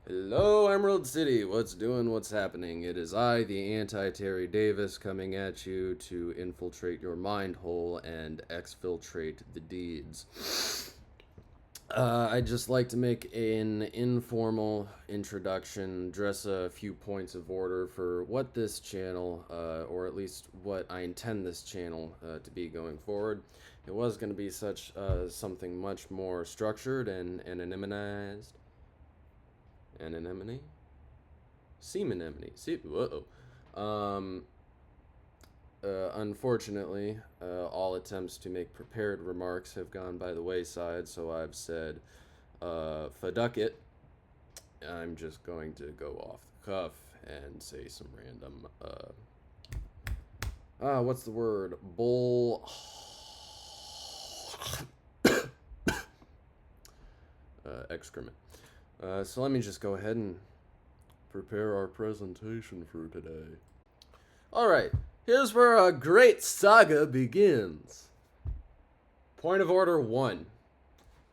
Hello, Emerald City. What's doing? What's happening? It is I, the anti-Terry Davis, coming at you to infiltrate your mind hole and exfiltrate the deeds. I'd just like to make an informal introduction, address a few points of order for what this channel, or at least what I intend this channel to be going forward. It was going to be something much more structured and anonymized. Anemone? Seamonemone. Whoa. Um, Unfortunately, all attempts to make prepared remarks have gone by the wayside, so I've said, fuck it. I'm just going to go off the cuff and say some random, what's the word? Excrement. So let me just go ahead and prepare our presentation for today. Alright, here's where a great saga begins. Point of order 1.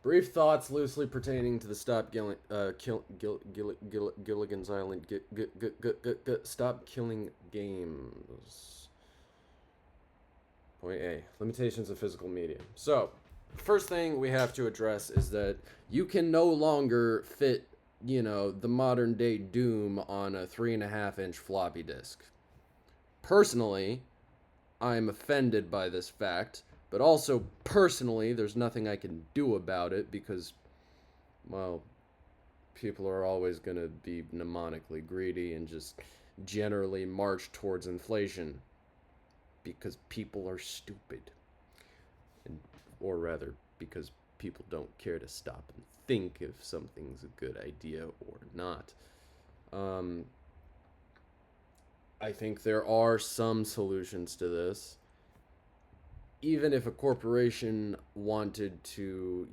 Brief thoughts loosely pertaining to the Gilligan's Island Stop Killing Games. Point A. Limitations of physical media. So, first thing we have to address is that you can no longer fit, the modern day Doom on a 3.5-inch floppy disk. Personally, I'm offended by this fact, but also personally, there's nothing I can do about it because, well, people are always going to be mnemonically greedy and just generally march towards inflation because people are stupid. Or rather, because people don't care to stop and think if something's a good idea or not. I think there are some solutions to this. Even if a corporation wanted to,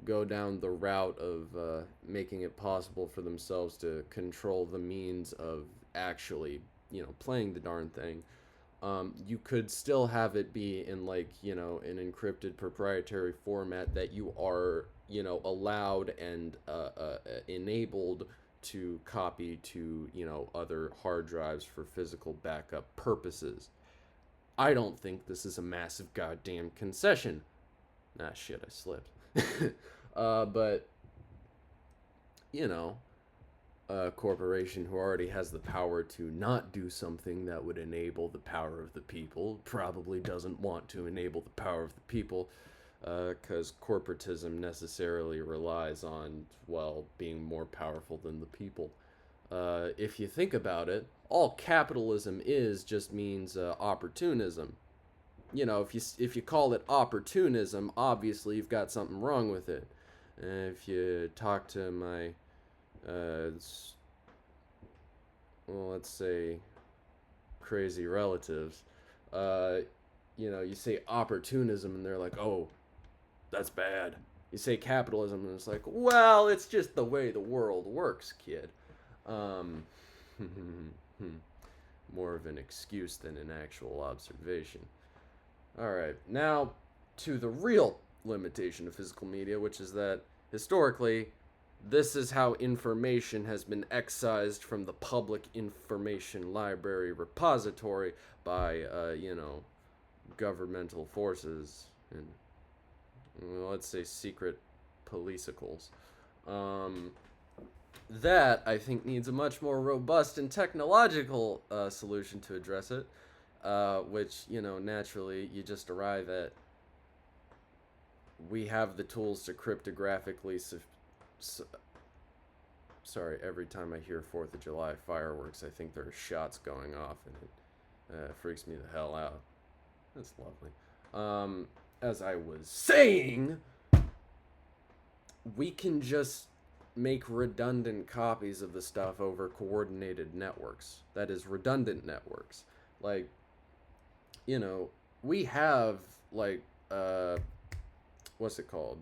go down the route of making it possible for themselves to control the means of actually, playing the darn thing, you could still have it be in an encrypted proprietary format that you are, allowed and enabled to copy to, other hard drives for physical backup purposes. I don't think this is a massive goddamn concession. Ah, shit, I slipped. But, a corporation who already has the power to not do something that would enable the power of the people probably doesn't want to enable the power of the people, because corporatism necessarily relies on, well, being more powerful than the people. If you think about it, all capitalism is just means opportunism. If you call it opportunism, obviously you've got something wrong with it. If you talk to my well, let's say crazy relatives, you say opportunism and they're like, oh, that's bad. You say capitalism and it's like, well, it's just the way the world works, kid. Um, More of an excuse than an actual observation. Alright, now to the real limitation of physical media, which is that historically, this is how information has been excised from the public information library repository by, governmental forces and, well, let's say, secret policicals. That, I think, needs a much more robust and technological solution to address it, which, naturally you just arrive at. We have the tools to cryptographically sorry, every time I hear 4th of July fireworks, I think there are shots going off, and it freaks me the hell out. That's lovely. As I was saying, we can just make redundant copies of the stuff over coordinated networks. That is, redundant networks. Like, we have, what's it called?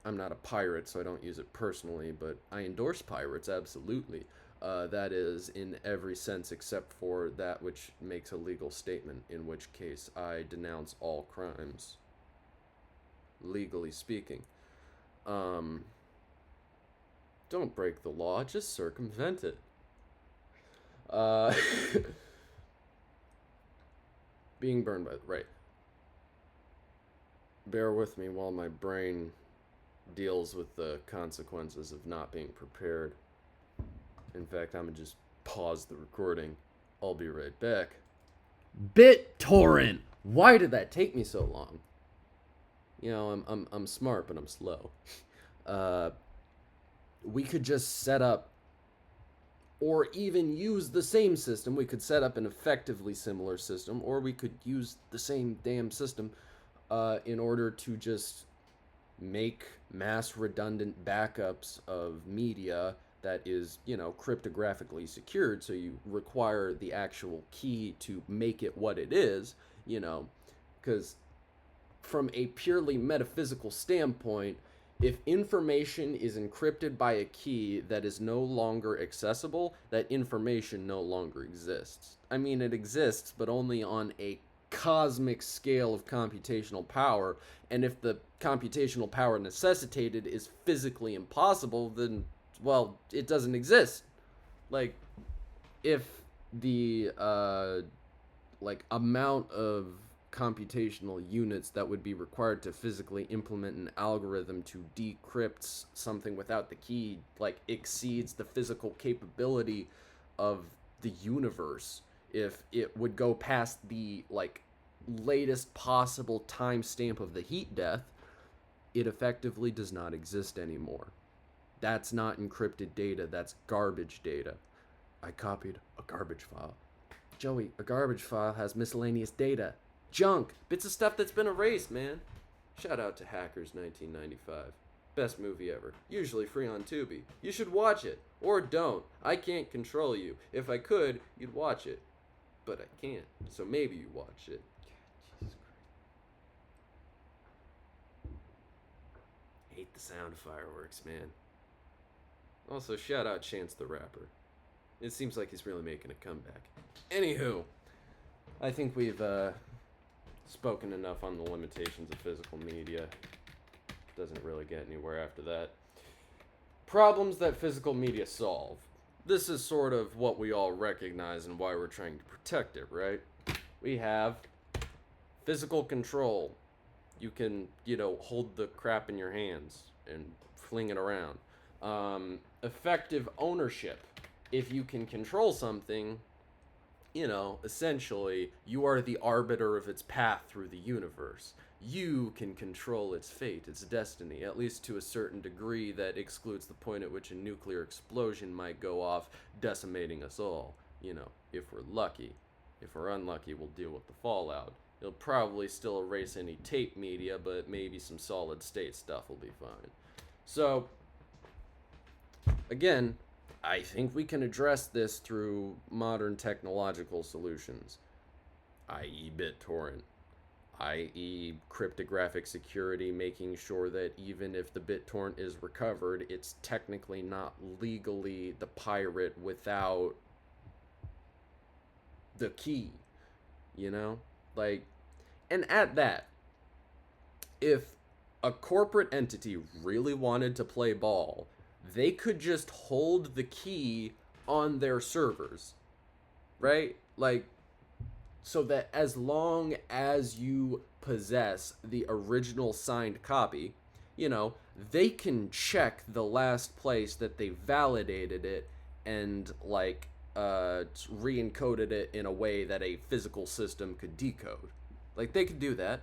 I'm not a pirate, so I don't use it personally, but I endorse pirates, absolutely. That is, in every sense except for that which makes a legal statement, in which case I denounce all crimes, legally speaking. Don't break the law, just circumvent it. Uh, being burned by, right. Bear with me while my brain deals with the consequences of not being prepared. In fact, I'm gonna just pause the recording. I'll be right back. BitTorrent! Why did that take me so long? You know, I'm smart, but I'm slow. We could just set up, or even use the same system. We could set up an effectively similar system, or we could use the same damn system in order to just make mass redundant backups of media that is, cryptographically secured. So you require the actual key to make it what it is, because from a purely metaphysical standpoint, if information is encrypted by a key that is no longer accessible, that information no longer exists. I mean, it exists, but only on a cosmic scale of computational power. And if the computational power necessitated is physically impossible, then, well, it doesn't exist. Like, if the amount of computational units that would be required to physically implement an algorithm to decrypt something without the key exceeds the physical capability of the universe, if it would go past the latest possible timestamp of the heat death, it effectively does not exist anymore. That's not encrypted data, that's garbage data. I copied a garbage file. Joey, a garbage file has miscellaneous data. Junk. Bits of stuff that's been erased, man. Shout out to Hackers 1995. Best movie ever. Usually free on Tubi. You should watch it. Or don't. I can't control you. If I could, you'd watch it. But I can't. So maybe you watch it. Jesus Christ. Hate the sound of fireworks, man. Also, shout out Chance the Rapper. It seems like he's really making a comeback. Anywho, I think we've spoken enough on the limitations of physical media. Doesn't really get anywhere after that. Problems that physical media solve. This is sort of what we all recognize and why we're trying to protect it, right? We have physical control. You can, hold the crap in your hands and fling it around. Effective ownership. If you can control something, essentially, you are the arbiter of its path through the universe. You can control its fate, its destiny, at least to a certain degree that excludes the point at which a nuclear explosion might go off, decimating us all. If we're lucky. If we're unlucky, we'll deal with the fallout. It'll probably still erase any tape media, but maybe some solid state stuff will be fine. So, again, I think we can address this through modern technological solutions, i.e. BitTorrent, i.e. cryptographic security, making sure that even if the BitTorrent is recovered, it's technically not legally the pirate without the key, and at that, if a corporate entity really wanted to play ball, they could just hold the key on their servers, right? So that as long as you possess the original signed copy, they can check the last place that they validated it and re-encoded it in a way that a physical system could decode. They could do that.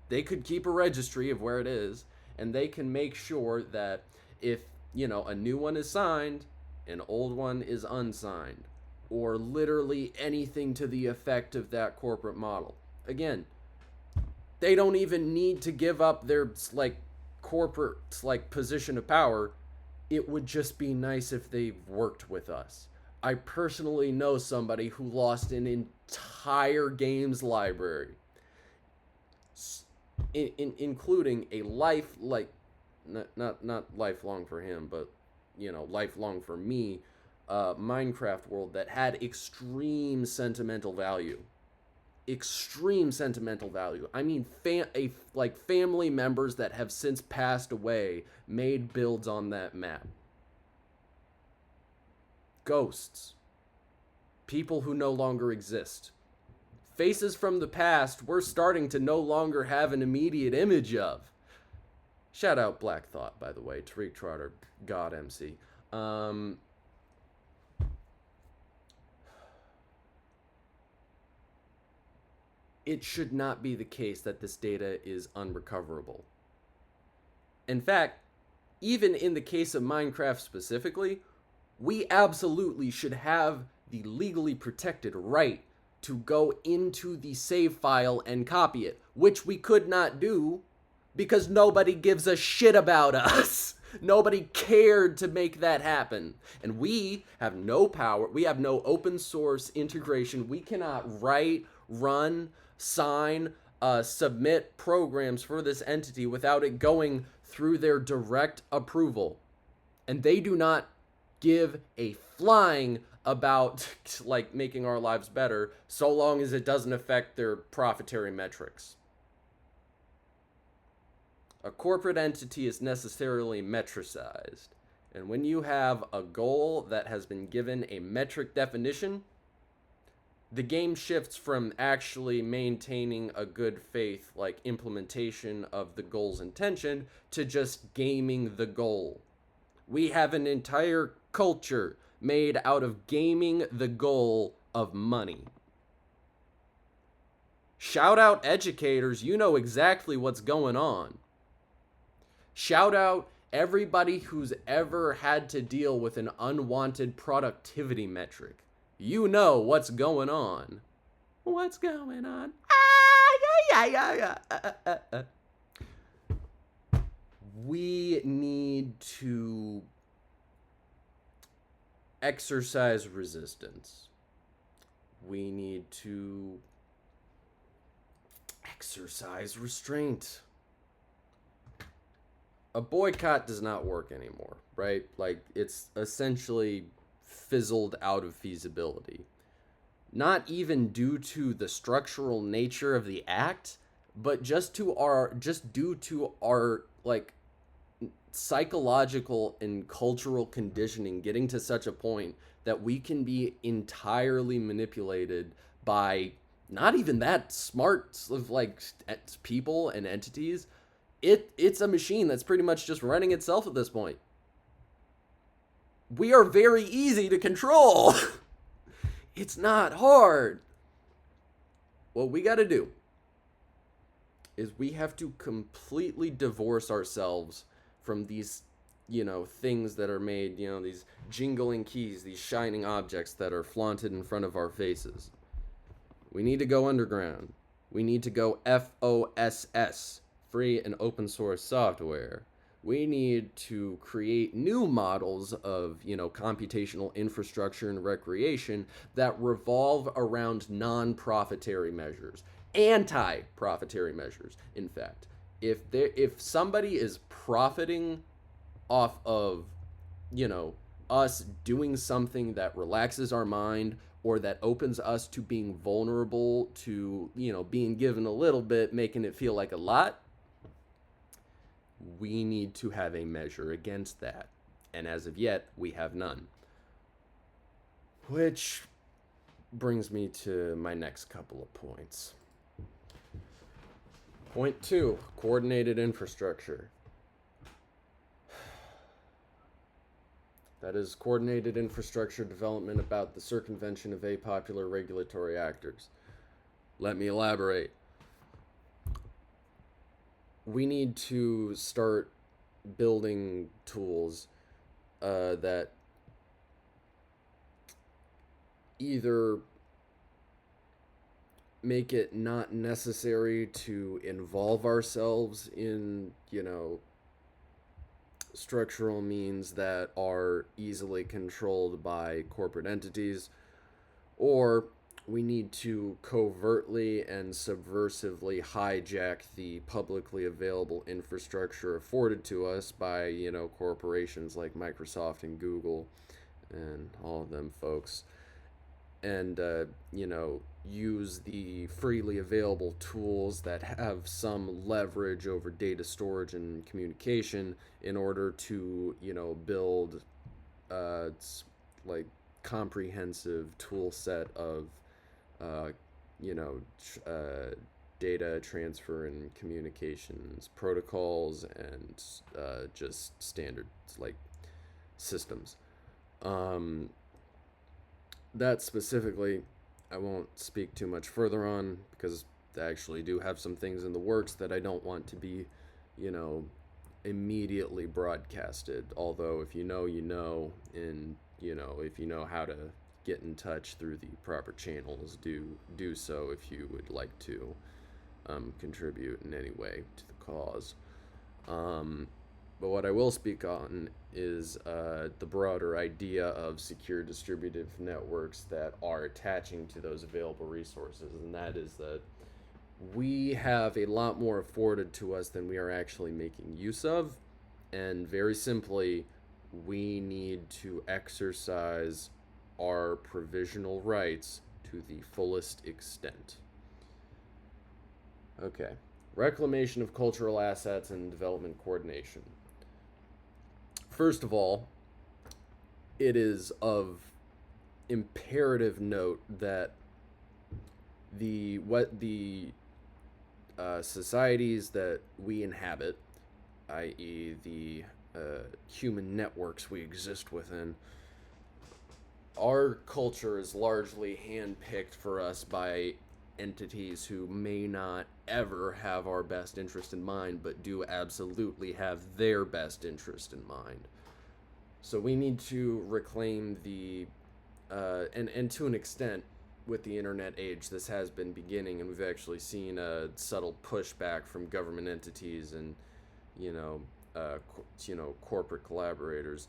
They could keep a registry of where it is, and they can make sure that if a new one is signed, an old one is unsigned, or literally anything to the effect of that corporate model. Again, they don't even need to give up their corporate position of power. It would just be nice if they worked with us. I personally know somebody who lost an entire games library, including a not lifelong for him, but lifelong for me, Minecraft world that had extreme sentimental value. I mean, family members that have since passed away made builds on that map. ghosts, people who no longer exist, faces from the past we're starting to no longer have an immediate image of. Shout out Black Thought, by the way, Tariq Trotter, God MC. It should not be the case that this data is unrecoverable. In fact, even in the case of Minecraft specifically, we absolutely should have the legally protected right to go into the save file and copy it, which we could not do because nobody gives a shit about us. Nobody cared to make that happen. And we have no power. We have no open source integration. We cannot write, run, sign, submit programs for this entity without it going through their direct approval. And they do not give a flying about like making our lives better so long as it doesn't affect their profitary metrics. A corporate entity is necessarily metricized. And when you have a goal that has been given a metric definition, the game shifts from actually maintaining a good faith like implementation of the goal's intention to just gaming the goal. We have an entire culture made out of gaming the goal of money. Shout out educators, you know exactly what's going on. Shout out everybody who's ever had to deal with an unwanted productivity metric. You know what's going on. What's going on? We need to exercise resistance. We need to exercise restraint. A boycott does not work anymore, right? Like, it's essentially fizzled out of feasibility. Not even due to the structural nature of the act, but just due to our like psychological and cultural conditioning getting to such a point that we can be entirely manipulated by not even that smart of like people and entities. It's a machine that's pretty much just running itself at this point. We are very easy to control. It's not hard. What we got to do is we have to completely divorce ourselves from these, things that are made, these jingling keys, these shining objects that are flaunted in front of our faces. We need to go underground. We need to go FOSS, free and open source software. We need to create new models of, computational infrastructure and recreation that revolve around non-profitary measures, anti-profitary measures, in fact. If somebody is profiting off of, us doing something that relaxes our mind or that opens us to being vulnerable to, being given a little bit, making it feel like a lot, we need to have a measure against that. And as of yet, we have none. Which brings me to my next couple of points. Point 2, coordinated infrastructure. That is coordinated infrastructure development about the circumvention of apopular regulatory actors. Let me elaborate. We need to start building tools that either make it not necessary to involve ourselves in, structural means that are easily controlled by corporate entities, or we need to covertly and subversively hijack the publicly available infrastructure afforded to us by, corporations like Microsoft and Google and all of them folks. And, use the freely available tools that have some leverage over data storage and communication in order to, build, like, comprehensive tool set of uh, you know data transfer and communications protocols and just standards like systems. Um, that specifically, I won't speak too much further on because I actually do have some things in the works that I don't want to be, you know, immediately broadcasted. Although, if you know, you know, and if you know how to get in touch through the proper channels, do so if you would like to contribute in any way to the cause. Um, but what I will speak on is the broader idea of secure distributive networks that are attaching to those available resources, and that is that we have a lot more afforded to us than we are actually making use of. And very simply, we need to exercise our provisional rights to the fullest extent. Okay. Reclamation of cultural assets and development coordination. First of all, it is of imperative note that the societies that we inhabit, i.e., the human networks we exist within, our culture is largely handpicked for us by entities who may not ever have our best interest in mind, but do absolutely have their best interest in mind. So we need to reclaim the, and to an extent, with the internet age, this has been beginning, and we've actually seen a subtle pushback from government entities and, you know, corporate collaborators.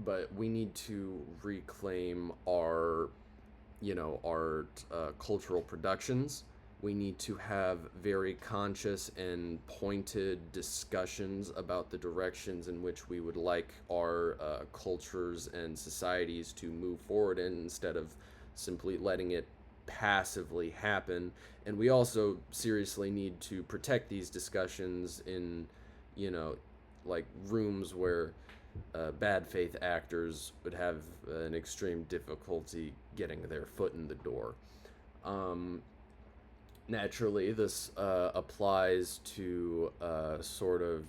But we need to reclaim our cultural productions. We need to have very conscious and pointed discussions about the directions in which we would like our cultures and societies to move forward in, instead of simply letting it passively happen. And we also seriously need to protect these discussions in, you know, like rooms where bad faith actors would have an extreme difficulty getting their foot in the door. Um, Naturally, this applies to sort of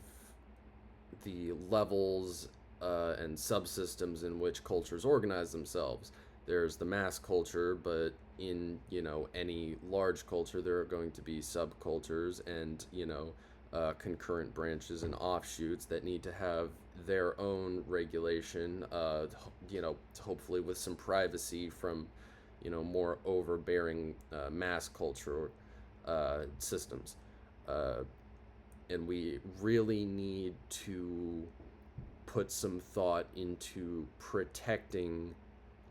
the levels and subsystems in which cultures organize themselves. There's the mass culture, but in any large culture, there are going to be subcultures and concurrent branches and offshoots that need to have their own regulation. Hopefully with some privacy from more overbearing mass culture systems. Uh, and we really need to put some thought into protecting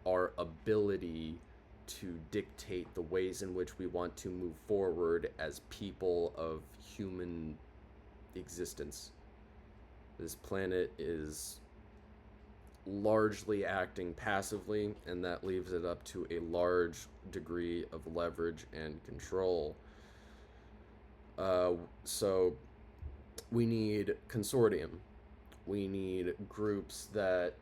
our ability to dictate the ways in which we want to move forward as people of human existence. This planet is largely acting passively, and that leaves it up to a large degree of leverage and control. So we need consortium. We need groups that,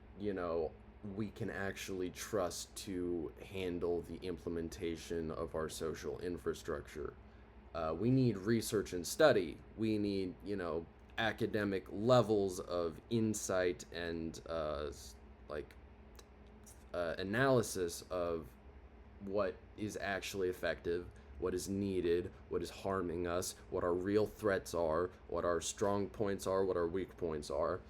we can actually trust to handle the implementation of our social infrastructure. We need research and study. We need, academic levels of insight and analysis of what is actually effective, what is needed, what is harming us, what our real threats are, what our strong points are, what our weak points are.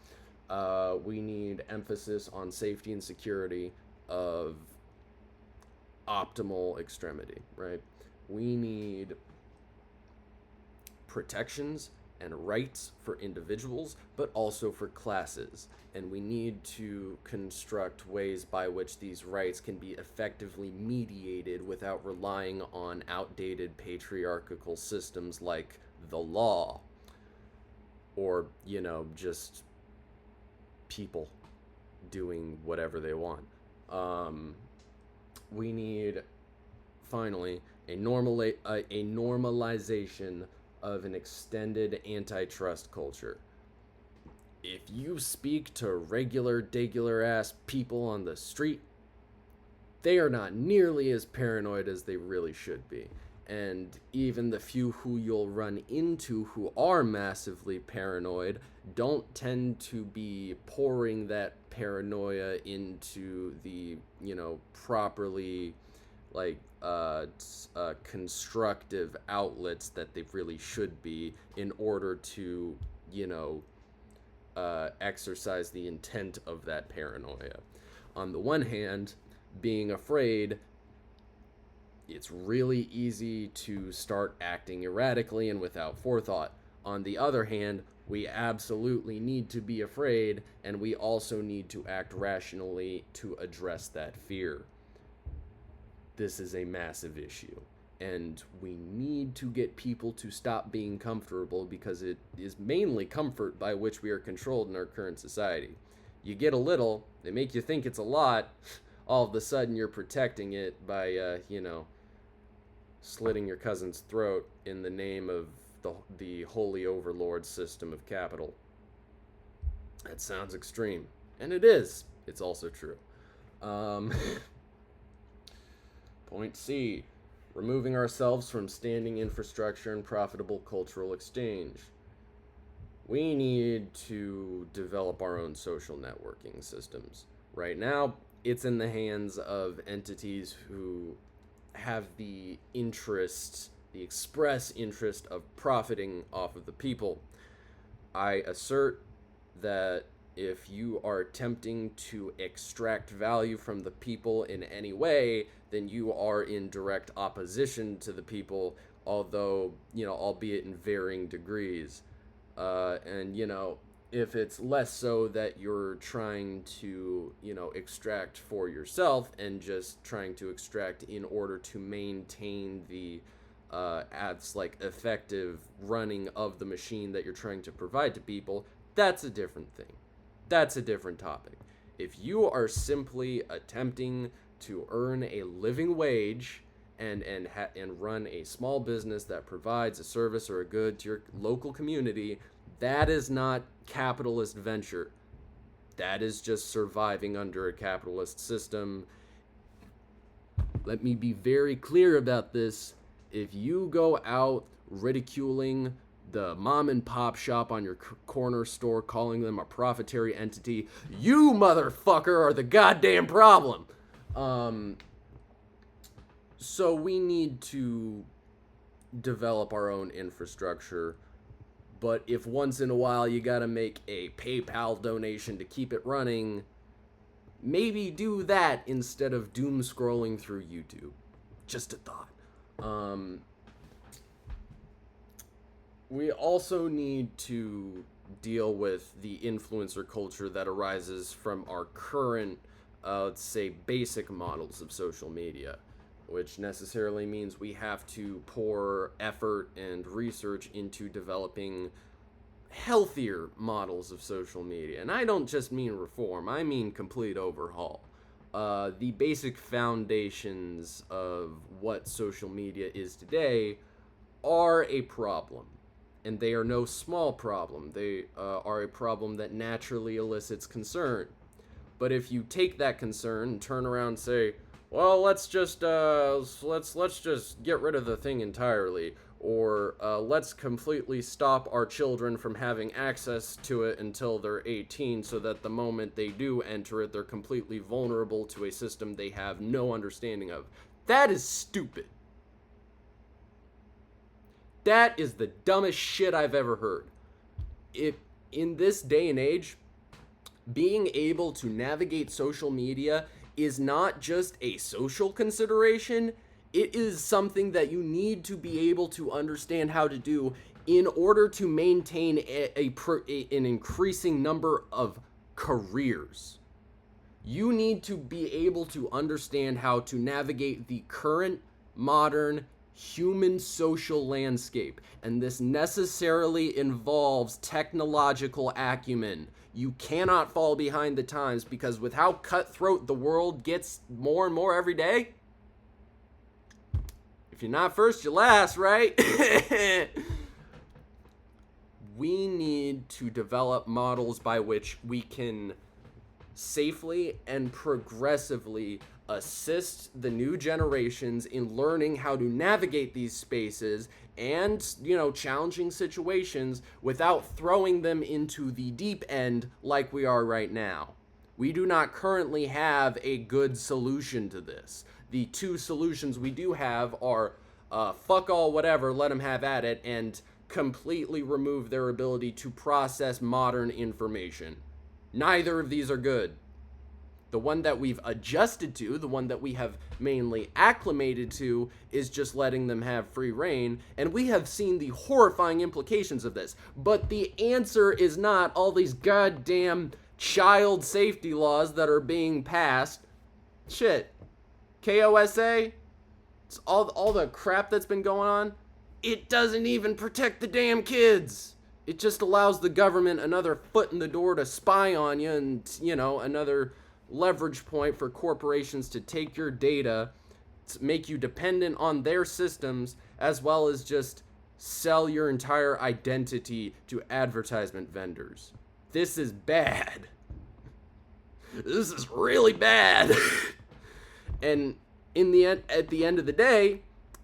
We need emphasis on safety and security of optimal extremity, right? We need protections and rights for individuals, but also for classes. And we need to construct ways by which these rights can be effectively mediated without relying on outdated patriarchal systems like the law, or, just people doing whatever they want. We need, finally, a normalization of an extended antitrust culture. If you speak to regular, degular ass people on the street, they are not nearly as paranoid as they really should be. And even the few who you'll run into who are massively paranoid don't tend to be pouring that paranoia into the, properly, like, constructive outlets that they really should be in order to, exercise the intent of that paranoia. On the one hand, being afraid, it's really easy to start acting erratically and without forethought. On the other hand, we absolutely need to be afraid, and we also need to act rationally to address that fear. This is a massive issue, and we need to get people to stop being comfortable, because it is mainly comfort by which we are controlled in our current society. You get a little, they make you think it's a lot, all of a sudden you're protecting it by, slitting your cousin's throat in the name of the holy overlord system of capital. That sounds extreme, and it is. It's also true. Point C, removing ourselves from standing infrastructure and profitable cultural exchange. We need to develop our own social networking systems. Right now, it's in the hands of entities who have the interest, the express interest of profiting off of the people. I assert that if you are attempting to extract value from the people in any way, then you are in direct opposition to the people, although, albeit in varying degrees. And, if it's less so that you're trying to, extract for yourself and just trying to extract in order to maintain the effective running of the machine that you're trying to provide to people, that's a different thing. That's a different topic. If you are simply attempting to earn a living wage and run a small business that provides a service or a good to your local community, that is not capitalist venture. That is just surviving under a capitalist system. Let me be very clear about this. If you go out ridiculing the mom and pop shop on your corner store, calling them a profiteering entity, you motherfucker are the goddamn problem. So we need to develop our own infrastructure. But if once in a while you gotta make a PayPal donation to keep it running, maybe do that instead of doom scrolling through YouTube. Just a thought. We also need to deal with the influencer culture that arises from our current, let's say, basic models of social media, which necessarily means we have to pour effort and research into developing healthier models of social media. And I don't just mean reform, I mean complete overhaul. The basic foundations of what social media is today are a problem. And they are no small problem. They are a problem that naturally elicits concern. But if you take that concern and turn around and say, well, let's just get rid of the thing entirely, or let's completely stop our children from having access to it until they're 18, so that the moment they do enter it, they're completely vulnerable to a system they have no understanding of. That is stupid. That is the dumbest shit I've ever heard. In this day and age, being able to navigate social media is not just a social consideration, it is something that you need to be able to understand how to do in order to maintain an increasing number of careers. You need to be able to understand how to navigate the current modern human social landscape, and this necessarily involves technological acumen. You cannot fall behind the times, because with how cutthroat the world gets more and more every day, if you're not first, you're last, right? We need to develop models by which we can safely and progressively assist the new generations in learning how to navigate these spaces and, challenging situations without throwing them into the deep end like we are right now. We do not currently have a good solution to this. The two solutions we do have are fuck all whatever, let them have at it, and completely remove their ability to process modern information. Neither of these are good. The one that we've adjusted to, the one that we have mainly acclimated to, is just letting them have free reign, and we have seen the horrifying implications of this. But the answer is not all these goddamn child safety laws that are being passed. Shit. KOSA, it's all the crap that's been going on, it doesn't even protect the damn kids. It just allows the government another foot in the door to spy on you and, another leverage point for corporations to take your data, to make you dependent on their systems, as well as just sell your entire identity to advertisement vendors. This is bad. This is really bad. And at the end of the day,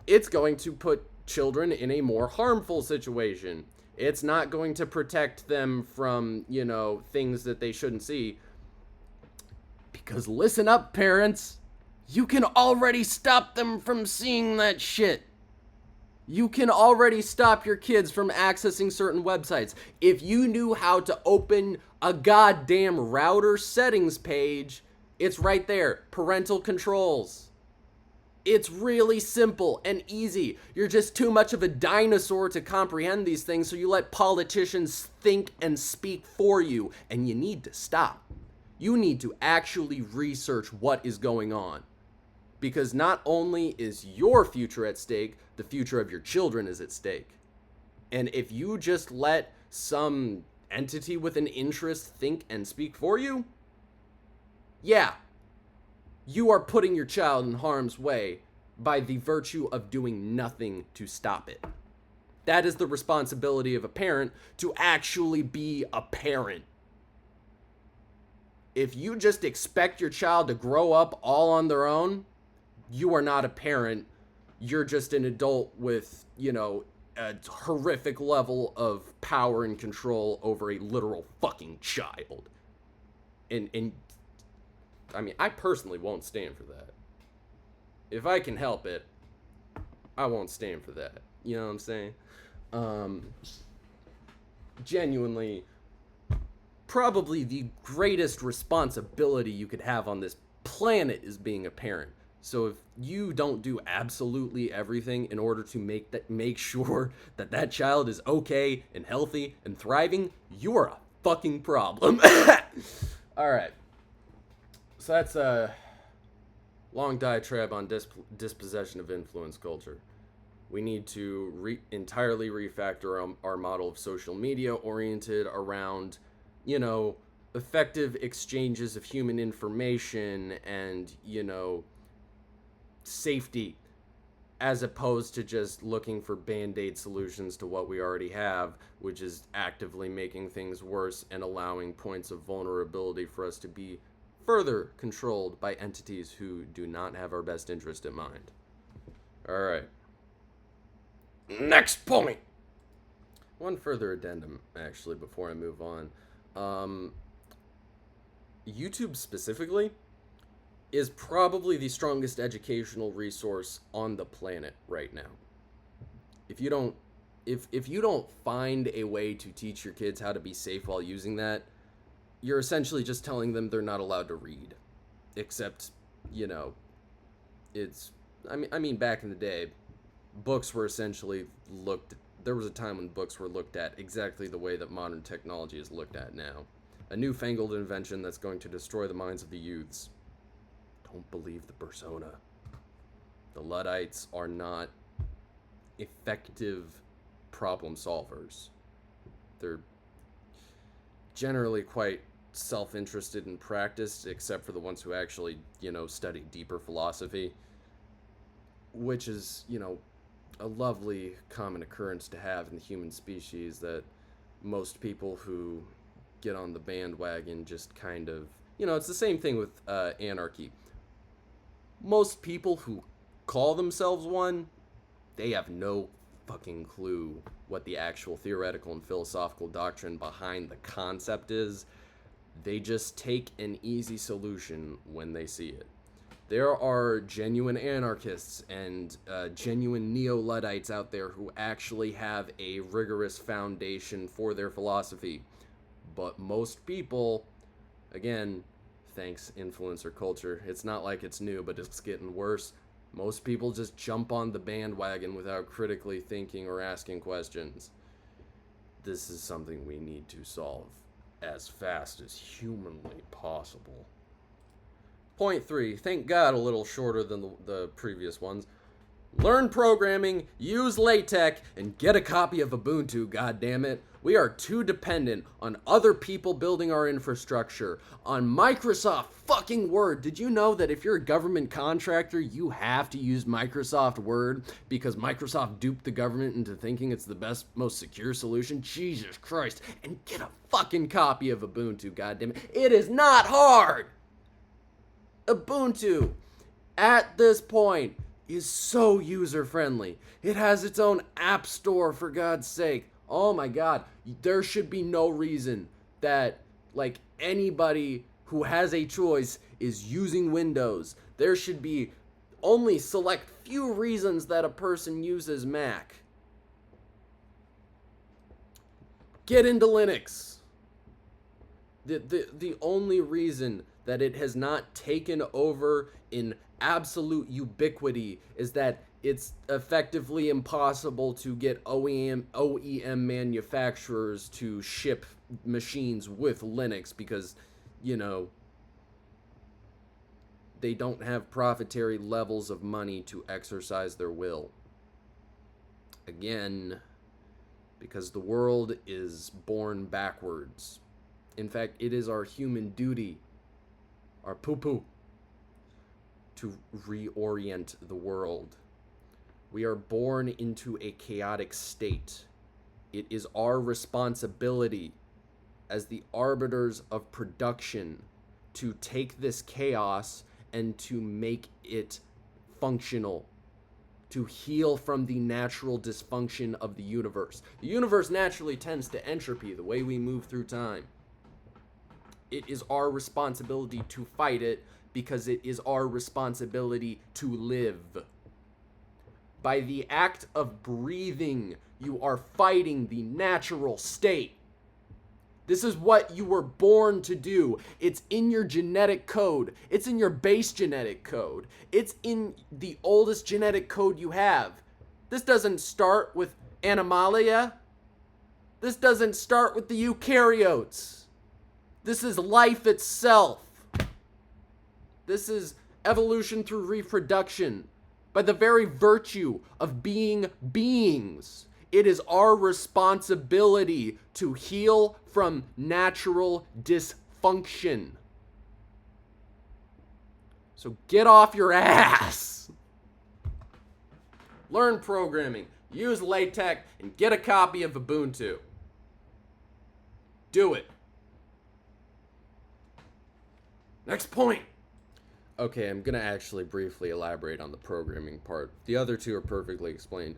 it's going to put children in a more harmful situation. It's not going to protect them from, things that they shouldn't see. Because listen up, parents. You can already stop them from seeing that shit. You can already stop your kids from accessing certain websites. If you knew how to open a goddamn router settings page, it's right there. Parental controls. It's really simple and easy. You're just too much of a dinosaur to comprehend these things, so you let politicians think and speak for you, and you need to stop. You need to actually research what is going on. Because not only is your future at stake, the future of your children is at stake. And if you just let some entity with an interest think and speak for you, yeah, you are putting your child in harm's way by the virtue of doing nothing to stop it. That is the responsibility of a parent, to actually be a parent. If you just expect your child to grow up all on their own, you are not a parent. You're just an adult with, a horrific level of power and control over a literal fucking child. And I mean, I personally won't stand for that. If I can help it, I won't stand for that. You know what I'm saying? Genuinely, probably the greatest responsibility you could have on this planet is being a parent. So if you don't do absolutely everything in order to make sure that child is okay and healthy and thriving, you are a fucking problem. All right. So that's a long diatribe on dispossession of influence culture. We need to entirely refactor our model of social media oriented around, effective exchanges of human information and, safety, as opposed to just looking for band-aid solutions to what we already have, which is actively making things worse and allowing points of vulnerability for us to be further controlled by entities who do not have our best interest in mind. All right. Next point. One further addendum, actually, before I move on. YouTube specifically is probably the strongest educational resource on the planet right now. If you don't find a way to teach your kids how to be safe while using that, you're essentially just telling them they're not allowed to read. Except, I mean back in the day, books were essentially there was a time when books were looked at exactly the way that modern technology is looked at now. A newfangled invention that's going to destroy the minds of the youths. Don't believe the persona. The Luddites are not effective problem solvers. They're generally quite self-interested in practice, except for the ones who actually, study deeper philosophy, which is, a lovely common occurrence to have in the human species, that most people who get on the bandwagon just kind of It's the same thing with anarchy. Most people who call themselves one, they have no fucking clue what the actual theoretical and philosophical doctrine behind the concept is. They just take an easy solution when they see it. There are genuine anarchists and genuine neo-Luddites out there who actually have a rigorous foundation for their philosophy. But most people, again, thanks influencer culture, it's not like it's new, but it's getting worse. Most people just jump on the bandwagon without critically thinking or asking questions. This is something we need to solve as fast as humanly possible. Point 3, thank God a little shorter than the previous ones. Learn programming, use LaTeX, and get a copy of Ubuntu, goddammit. We are too dependent on other people building our infrastructure, on Microsoft fucking Word. Did you know that if you're a government contractor, you have to use Microsoft Word because Microsoft duped the government into thinking it's the best, most secure solution? Jesus Christ. And get a fucking copy of Ubuntu, goddammit. It is not hard. Ubuntu, at this point, is so user-friendly. It has its own app store, for God's sake. Oh my God, there should be no reason that, like, anybody who has a choice is using Windows. There should be only select few reasons that a person uses Mac. Get into Linux. The only reason that it has not taken over in absolute ubiquity is that it's effectively impossible to get OEM manufacturers to ship machines with Linux because, they don't have profitary levels of money to exercise their will. Again, because the world is born backwards. In fact, it is our human duty, our poo-poo, to reorient the world. We are born into a chaotic state. It is our responsibility as the arbiters of production to take this chaos and to make it functional, to heal from the natural dysfunction of the universe. The universe naturally tends to entropy the way we move through time. It is our responsibility to fight it because it is our responsibility to live. By the act of breathing, you are fighting the natural state. This is what you were born to do. It's in your genetic code. It's in your base genetic code. It's in the oldest genetic code you have. This doesn't start with Animalia. This doesn't start with the eukaryotes. This is life itself. This is evolution through reproduction. By the very virtue of being beings, it is our responsibility to heal from natural dysfunction. So get off your ass. Learn programming, use LaTeX, and get a copy of Ubuntu. Do it. Next point. Okay, I'm going to actually briefly elaborate on the programming part. The other two are perfectly explained.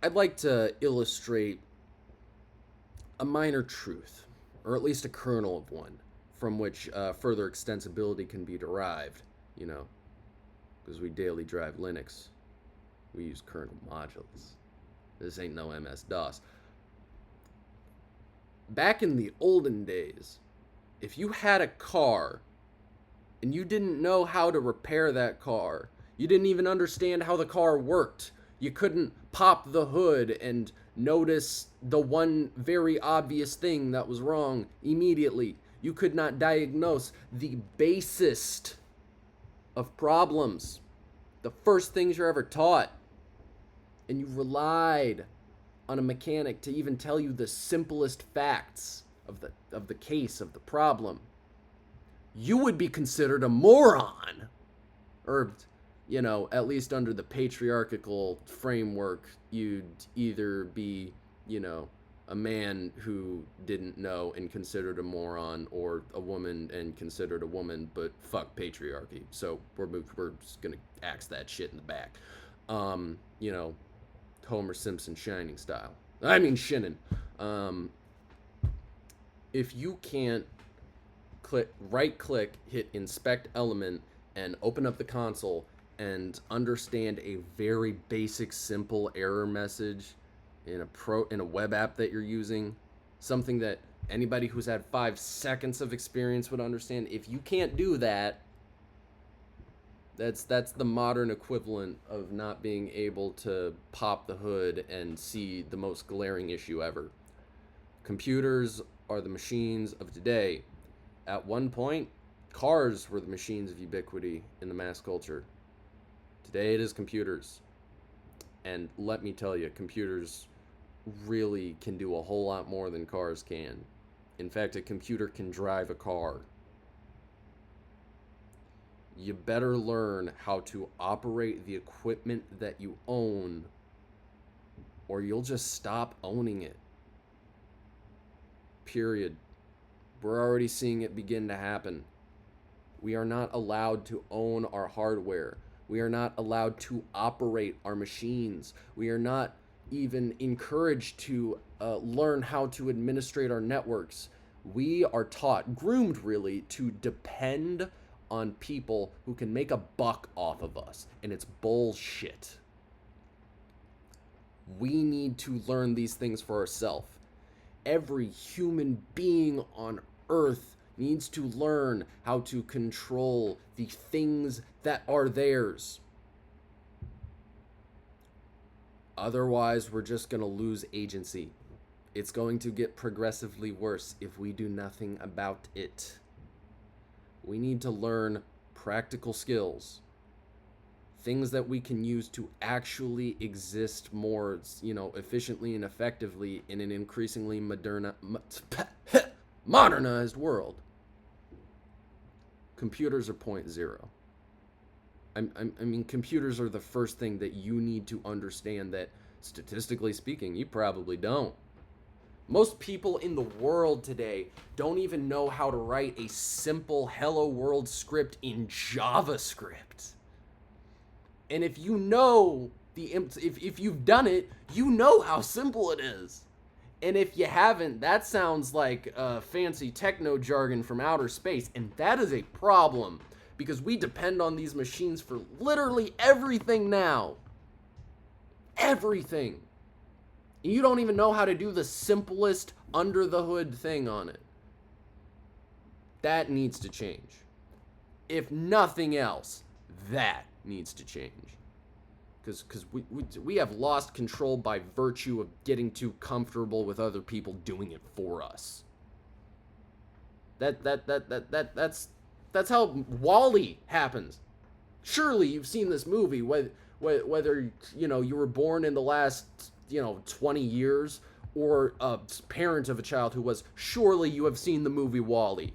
I'd like to illustrate a minor truth, or at least a kernel of one, from which further extensibility can be derived, because we daily drive Linux. We use kernel modules. This ain't no MS-DOS. Back in the olden days, if you had a car and you didn't know how to repair that car, you didn't even understand how the car worked, you couldn't pop the hood and notice the one very obvious thing that was wrong immediately. You could not diagnose the basest of problems, the first things you're ever taught. And you relied on a mechanic to even tell you the simplest facts of the case, of the problem. You would be considered a moron. Or, at least under the patriarchal framework, you'd either be, a man who didn't know and considered a moron, or a woman and considered a woman, but fuck patriarchy. So we're just gonna axe that shit in the back. You know, Homer Simpson Shining style. I mean Shinnin. If you can't right click, hit inspect element, and open up the console and understand a very basic, simple error message in a web app that you're using, something that anybody who's had 5 seconds of experience would understand. If you can't do that, that's the modern equivalent of not being able to pop the hood and see the most glaring issue ever. Computers are the machines of today. At one point, cars were the machines of ubiquity in the mass culture. Today it is computers. And let me tell you, computers really can do a whole lot more than cars can. In fact, a computer can drive a car. You better learn how to operate the equipment that you own, or you'll just stop owning it. Period. We're already seeing it begin to happen. We are not allowed to own our hardware. We are not allowed to operate our machines. We are not even encouraged to learn how to administrate our networks. We are taught, groomed really, to depend on people who can make a buck off of us. And it's bullshit. We need to learn these things for ourselves. Every human being on Earth needs to learn how to control the things that are theirs. Otherwise, we're just going to lose agency. It's going to get progressively worse if we do nothing about it. We need to learn practical skills. Things that we can use to actually exist more, efficiently and effectively in an increasingly modernized world. Computers are 0.0. I mean, computers are the first thing that you need to understand that, statistically speaking, you probably don't. Most people in the world today don't even know how to write a simple Hello World script in JavaScript. And if you know if you've done it, you know how simple it is. And if you haven't, that sounds like fancy techno jargon from outer space, and that is a problem because we depend on these machines for literally everything now. Everything. And you don't even know how to do the simplest under the hood thing on it. That needs to change. If nothing else, that needs to change. Because we have lost control by virtue of getting too comfortable with other people doing it for us. That's how WALL-E happens. Surely you've seen this movie, whether you were born in the last 20 years or a parent of a child who was. Surely you have seen the movie WALL-E.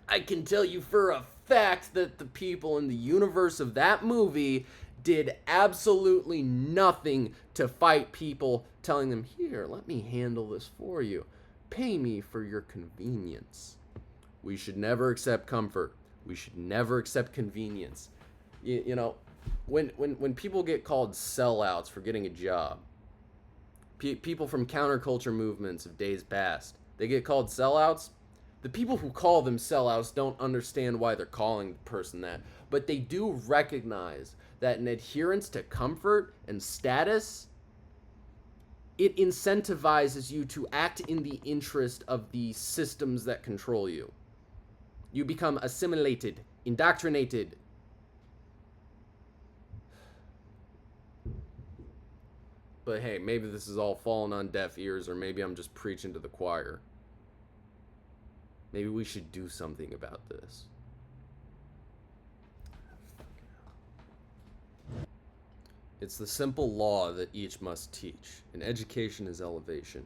I can tell you for a fact that the people in the universe of that movie did absolutely nothing to fight people telling them, here, let me handle this for you. Pay me for your convenience. We should never accept comfort. We should never accept convenience. When people get called sellouts for getting a job, people from counterculture movements of days past, they get called sellouts. The people who call them sellouts don't understand why they're calling the person that, but they do recognize that an adherence to comfort and status, it incentivizes you to act in the interest of the systems that control you. You become assimilated, indoctrinated. But hey, maybe this is all falling on deaf ears, or maybe I'm just preaching to the choir. Maybe we should do something about this. It's the simple law that each must teach, and education is elevation.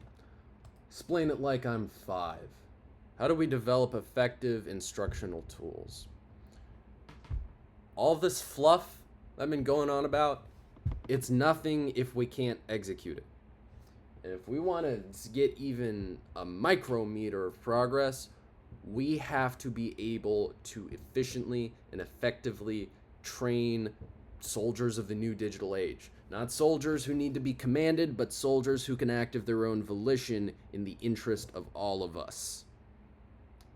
Explain it like I'm 5. How do we develop effective instructional tools? All this fluff I've been going on about, it's nothing if we can't execute it. And if we want to get even a micrometer of progress, we have to be able to efficiently and effectively train soldiers of the new digital age. Not soldiers who need to be commanded, but soldiers who can act of their own volition in the interest of all of us.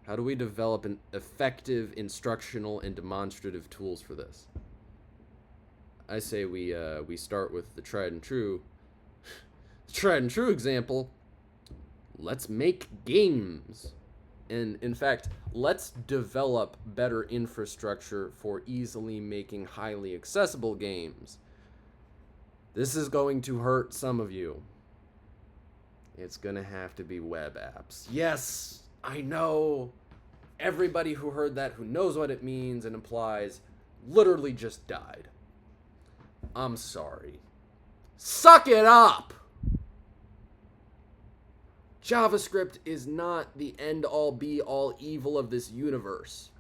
How do we develop an effective instructional and demonstrative tools for this? I say we start with the tried and true example. Let's make games. And in fact, let's develop better infrastructure for easily making highly accessible games. This is going to hurt some of you. It's going to have to be web apps. Yes, I know. Everybody who heard that, who knows what it means and implies, literally just died. I'm sorry. Suck it up! JavaScript is not the end-all be-all evil of this universe.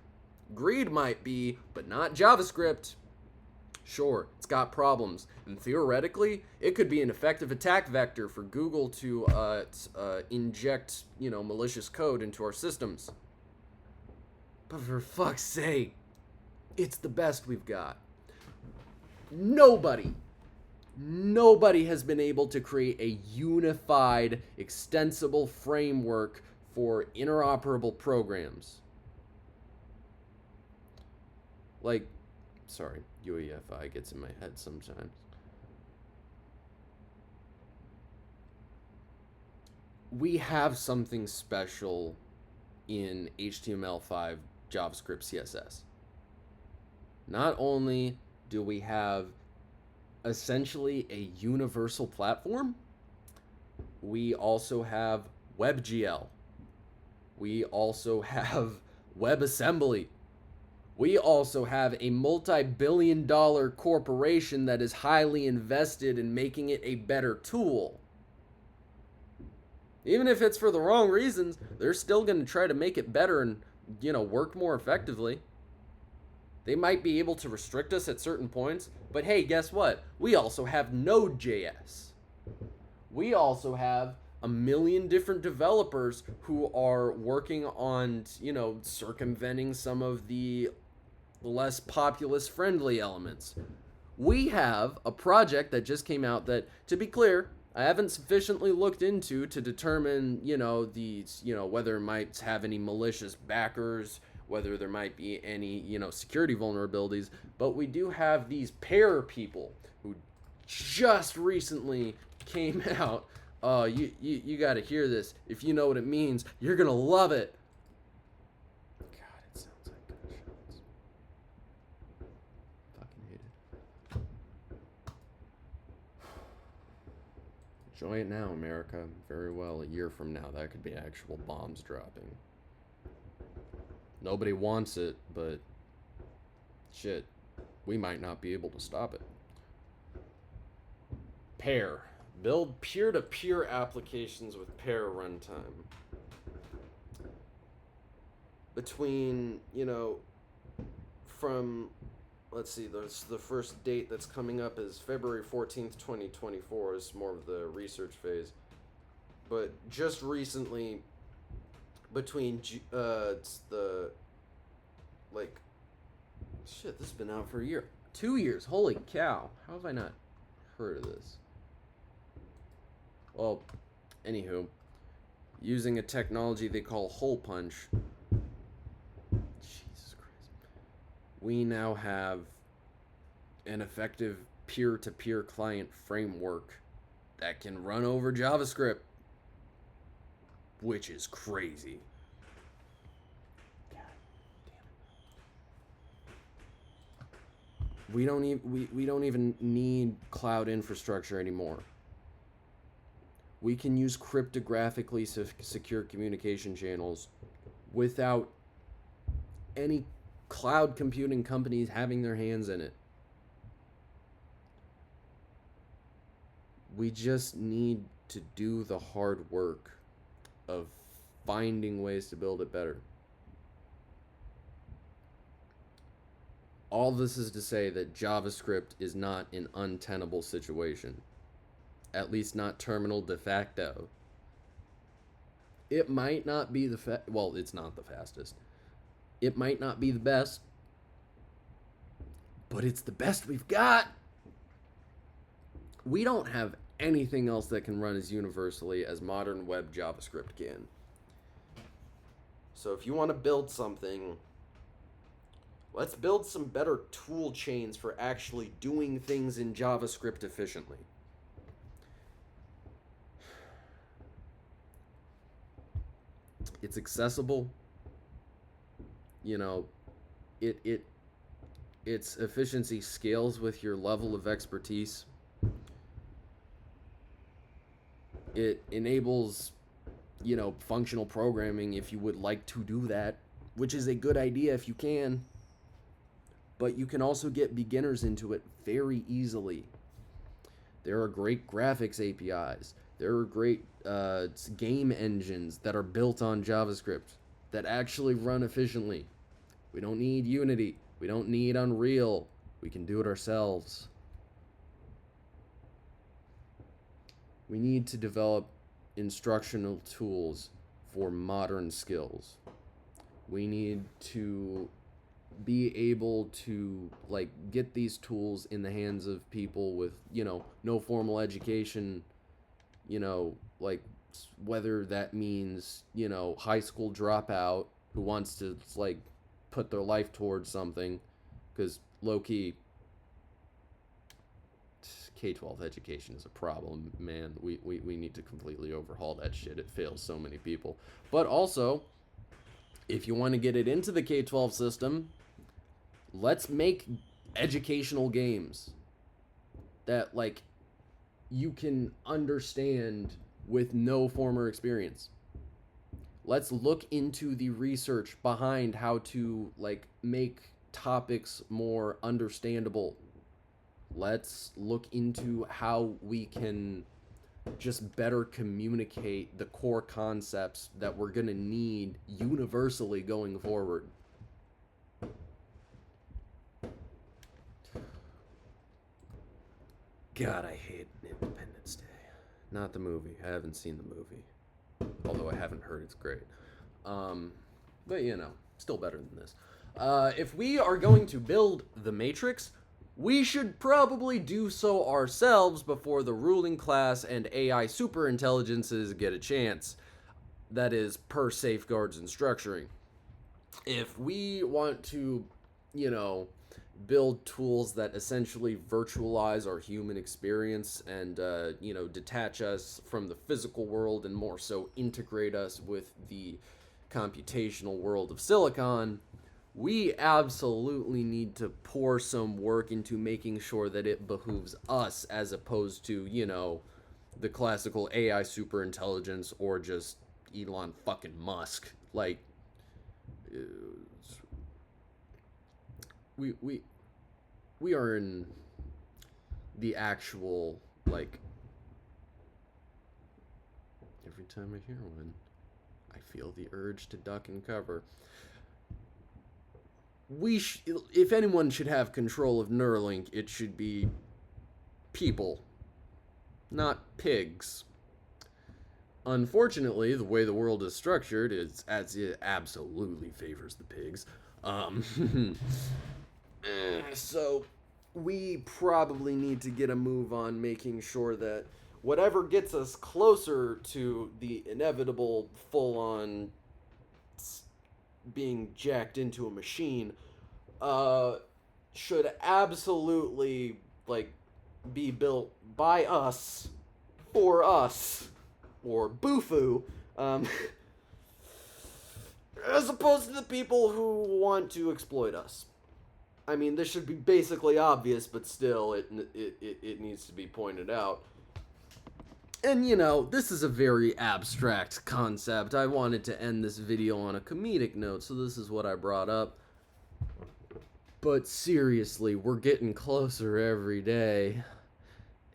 Greed might be, but not JavaScript. Sure, it's got problems, and theoretically, it could be an effective attack vector for Google to inject, malicious code into our systems. But for fuck's sake, it's the best we've got. Nobody has been able to create a unified, extensible framework for interoperable programs. Sorry, UEFI gets in my head sometimes. We have something special in HTML5, JavaScript, CSS. Not only do we have essentially a universal platform, we also have WebGL. We also have WebAssembly. We also have a multi-billion-dollar corporation that is highly invested in making it a better tool. Even if it's for the wrong reasons, they're still going to try to make it better and, work more effectively. They might be able to restrict us at certain points, but hey, guess what? We also have Node.js. We also have a million different developers who are working on, circumventing some of the less populace-friendly elements. We have a project that just came out that, to be clear, I haven't sufficiently looked into to determine, whether it might have any malicious backers, whether there might be any, security vulnerabilities, but we do have these pair people who just recently came out. You got to hear this. If you know what it means, you're going to love it. God, it sounds like gunshots. Fucking hate it. Enjoy it now, America. Very well, a year from now, that could be actual bombs dropping. Nobody wants it, but shit, we might not be able to stop it. Pair. Build peer-to-peer applications with pair runtime. Between, from, let's see, the first date that's coming up is February 14th, 2024 is more of the research phase. But just recently, between this has been out for a year, 2 years. Holy cow! How have I not heard of this? Well, anywho, using a technology they call hole punch. Jesus Christ! We now have an effective peer-to-peer client framework that can run over JavaScript, which is crazy. God damn it. We don't even need cloud infrastructure anymore. We can use cryptographically secure communication channels without any cloud computing companies having their hands in it. We just need to do the hard work of finding ways to build it better. All this is to say that JavaScript is not an untenable situation. at least not terminal de facto. It might not be well, it's not the fastest. It might not be the best, but it's the best we've got. We don't have anything else that can run as universally as modern web JavaScript can. So if you want to build something, let's build some better tool chains for actually doing things in JavaScript efficiently. It's accessible. You know, its efficiency scales with your level of expertise. It enables, functional programming if you would like to do that, which is a good idea if you can. But you can also get beginners into it very easily. There are great graphics APIs. There are great game engines that are built on JavaScript that actually run efficiently. We don't need Unity. We don't need Unreal. We can do it ourselves. We need to develop instructional tools for modern skills. We need to be able to get these tools in the hands of people with no formal education, whether that means high school dropout who wants to put their life towards something, because low-key K-12 education is a problem, man. We need to completely overhaul that shit. It fails so many people. But also, if you want to get it into the K-12 system, let's make educational games that you can understand with no former experience. Let's look into the research behind how to make topics more understandable. Let's look into how we can just better communicate the core concepts that we're going to need universally going forward. God, I hate Independence Day. Not the movie. I haven't seen the movie. Although I haven't heard it's great. But still better than this. If we are going to build the Matrix, we should probably do so ourselves before the ruling class and AI superintelligences get a chance. That is, per safeguards and structuring. If we want to, build tools that essentially virtualize our human experience and, detach us from the physical world and more so integrate us with the computational world of Silicon, we absolutely need to pour some work into making sure that it behooves us as opposed to, the classical AI superintelligence or just Elon fucking Musk. We are in the actual, every time I hear one, I feel the urge to duck and cover. If anyone should have control of Neuralink, it should be people, not pigs. Unfortunately, the way the world is structured is as it absolutely favors the pigs. So we probably need to get a move on making sure that whatever gets us closer to the inevitable full-on being jacked into a machine should absolutely be built by us for us, or Bufu, as opposed to the people who want to exploit us. I mean, this should be basically obvious, but still, it needs to be pointed out. And, this is a very abstract concept. I wanted to end this video on a comedic note, so this is what I brought up. But seriously, we're getting closer every day.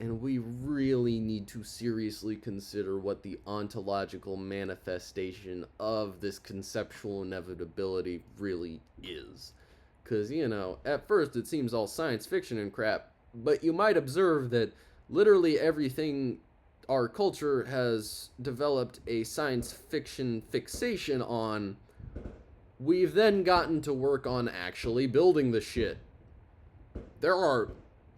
And we really need to seriously consider what the ontological manifestation of this conceptual inevitability really is. Because, at first it seems all science fiction and crap, but you might observe that literally everything our culture has developed a science fiction fixation on, we've then gotten to work on actually building the shit. There are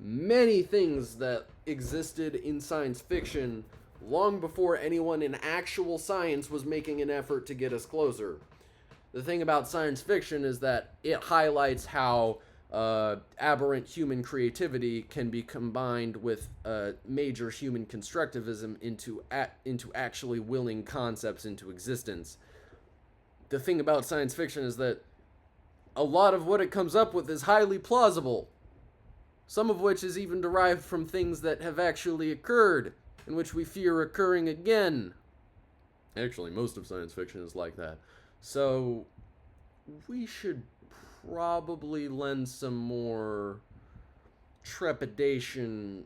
many things that existed in science fiction long before anyone in actual science was making an effort to get us closer. The thing about science fiction is that it highlights how aberrant human creativity can be combined with major human constructivism into actually willing concepts into existence. The thing about science fiction is that a lot of what it comes up with is highly plausible, some of which is even derived from things that have actually occurred, and which we fear occurring again. Actually, most of science fiction is like that. So, we should probably lend some more trepidation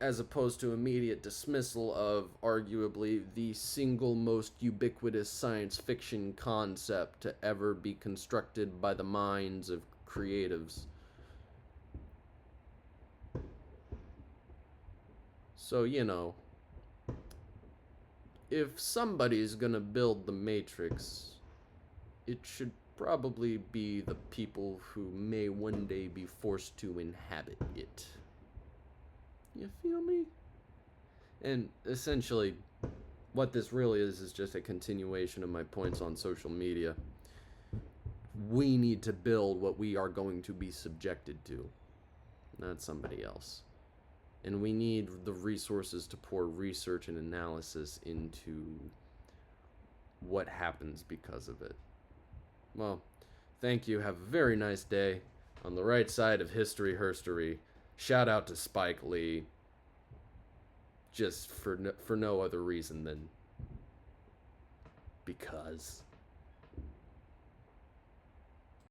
as opposed to immediate dismissal of arguably the single most ubiquitous science fiction concept to ever be constructed by the minds of creatives. So, if somebody's gonna build the Matrix, it should probably be the people who may one day be forced to inhabit it. You feel me? And essentially, what this really is just a continuation of my points on social media. We need to build what we are going to be subjected to, not somebody else. And we need the resources to pour research and analysis into what happens because of it. Well, thank you. Have a very nice day. On the right side of history herstory. Shout out to Spike Lee. Just for no other reason than because.